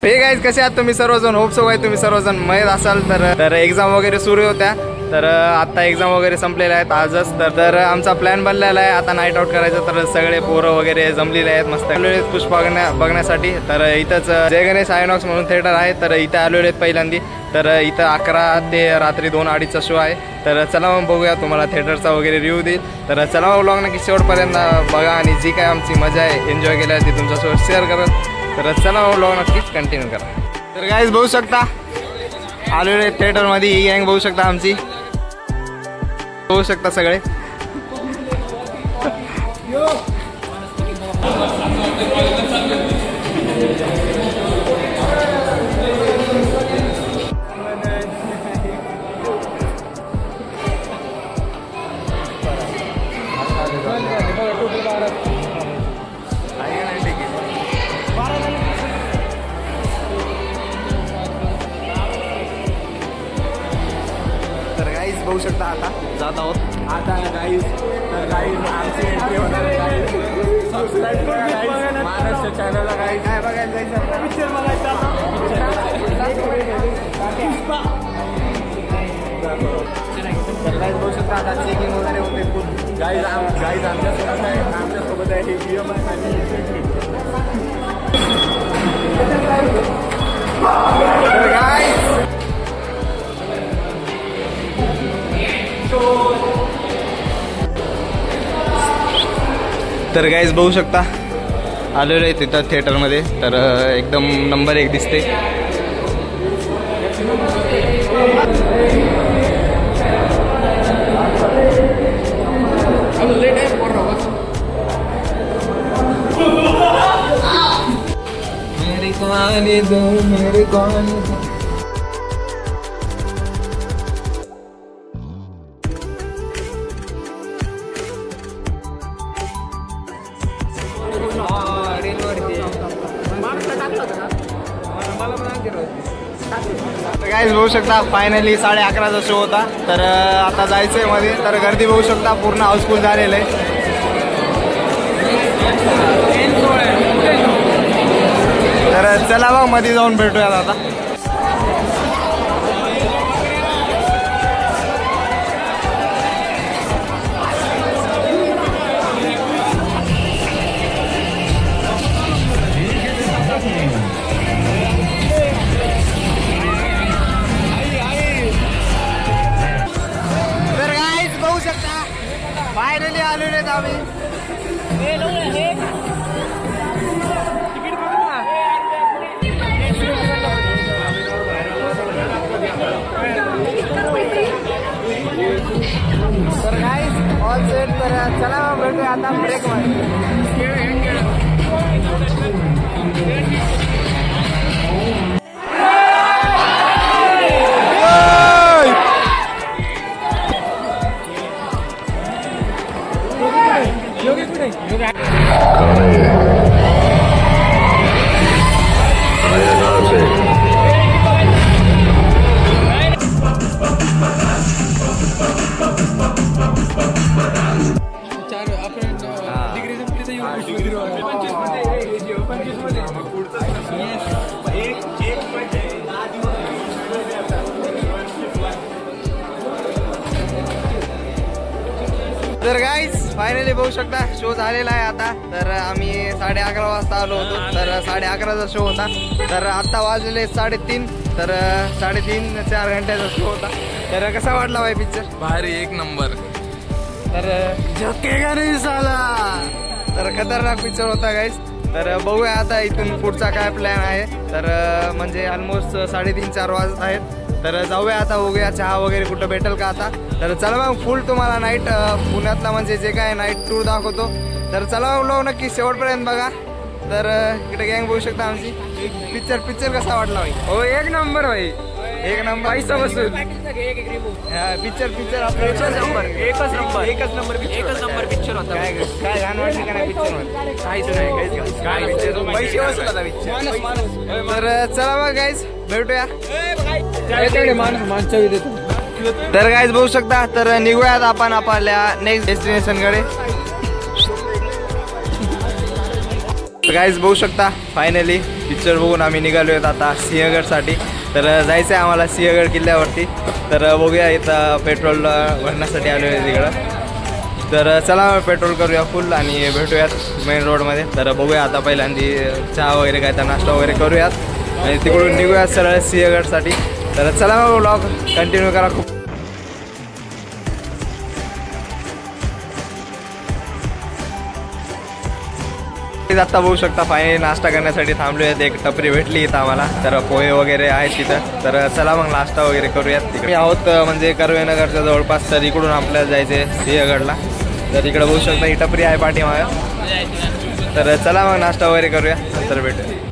हे गाईज कसे आहात तुम्ही सर्वजण? होप सो गाईज तुम्ही सर्वजण मजेत असाल. तर एक्झाम वगैरे सुरू होत्या. तर आता एक्झाम वगैरे संपलेल्या आहेत आजच. तर आमचा प्लॅन बनलेला आहे आता नाईट आउट करायचं. तर सगळे पोरं वगैरे जमलेले आहेत मस्त पुष्पा बघण्यासाठी. तर इथंच जय गणेश आयनॉक्स म्हणून थिएटर आहे. तर इथं आलेले आहेत पहिल्यांदी. तर इथं 11 ते रात्री 2-2:30चा शो आहे. तर चला मग बघूया, तुम्हाला थिएटरचा वगैरे रिव्ह्यू देईल. तर चला मग व्लॉग नक्की शेवटपर्यंत बघा आणि जी काय आमची मजा आहे एन्जॉय केली आहे ती तुमच्यासोबत शेअर करत. तर चला मग व्लॉग नक्कीच कंटिन्यू करा. तर गाईज बघू शकता आलेले थिएटरमध्ये ही गँग बघू शकता आमची. बघू शकता सगळे. तर गाईज बघू शकता आता जात आहोत आता गाईज. तर गाईज आमची एंट्री होणार आहे. सबस्क्राईब करा गाईज महाराष्ट्र चॅनलला. गाईज काय बघायला जायचं? पिक्चर बघायचा. तर गाईज बघू शकता आता चेकिंग वगैरे होते खूप. गाईज आमच्यासोबत आहे. आमच्यासोबत आहे हे तर गाईज बघू शकता आलेलो आहे तिथं थिएटरमध्ये. तर एकदम नंबर 1 दिसते. गाईज बघू शकता फायनली 11:30चा शो होता. तर आता जायचंय मध्ये. तर गर्दी बघू शकता पूर्ण हाऊसफुल झालेलं आहे. तर चला बघ मध्ये जाऊन भेटूयात आता. फायनली आलेलो आहेत आम्ही. तर गाईज ऑल सेट. तर चला भेटूया आता ब्रेक मध्ये. तर गाईज फायनली बघू शकता शो झालेला आहे आता. तर आम्ही 11:30 वाजता आलो होतो. तर 11:30चा शो होता. तर आता वाजलेले 3:30. तर 3.5-4 घंट्याचा शो होता. तर कसा वाटला बाई पिक्चर? भारी, एक नंबर. तर झोकेगा नाही साला. तर खतरनाक पिक्चर होता गाईज. तर बघूया आता इथून पुढचा काय प्लॅन आहे. तर म्हणजे ऑलमोस्ट 3:30-4 वाजत आहेत. तर जाऊया आता, बघूया चहा वगैरे कुठं भेटेल का आता. तर चला मग फुल तुम्हाला नाईट पुण्यातला म्हणजे जे काय नाईट टूर दाखवतो. तर चला मग नक्की शेवटपर्यंत बघा. तर इकडे गँग बघू शकता आमची. पिक्चर कसा वाटला भाई? हो एक नंबर भाई, एक नंबर. पैसा बसून पिक्चर आपला एकच नंबर पिक्चर होता. काय गाणं वाटलं का नाही पिक्चर मध्ये? काहीच नाही, पैसे बसला पिक्चर. तर चला मग गाईज भेटूया. माणसं देतो. तर गाईज बघू शकता. तर निघूयात आपण आपल्या नेक्स्ट डेस्टिनेशन कडे. गाईज बघू शकता फायनली पिक्चर बघून आम्ही निघालो आहेत आता सिंहगडसाठी. तर जायचं आहे आम्हाला सिंहगड किल्ल्यावरती. तर बघूया इथं पेट्रोल भरण्यासाठी आलो आहे तिकडं. तर चला पेट्रोल करूया फुल आणि भेटूयात मेन रोडमध्ये. तर बघूया आता पहिल्यांदी चहा वगैरे काय तर नाश्ता वगैरे करूयात आणि तिकडून निघूयात सरळ सिंहगडसाठी. तर चला मग व्लॉग कंटिन्यू करा. खूप आता बघू शकता फायनली नाश्ता करण्यासाठी थांबलो आहेत. एक टपरी भेटली इथं आम्हाला. तर पोहे वगैरे आहेत तिथं. तर चला मग नाश्ता वगैरे करूयात. तिकडे आहोत म्हणजे कर्वेनगरच्या जवळपास. तर इकडून आपल्याला जायचं आहे सिंहगडला. तर इकडे बघू शकता ही टपरी आहे पाठीमागं. तर चला मग नाश्ता वगैरे करूया नंतर भेटूया.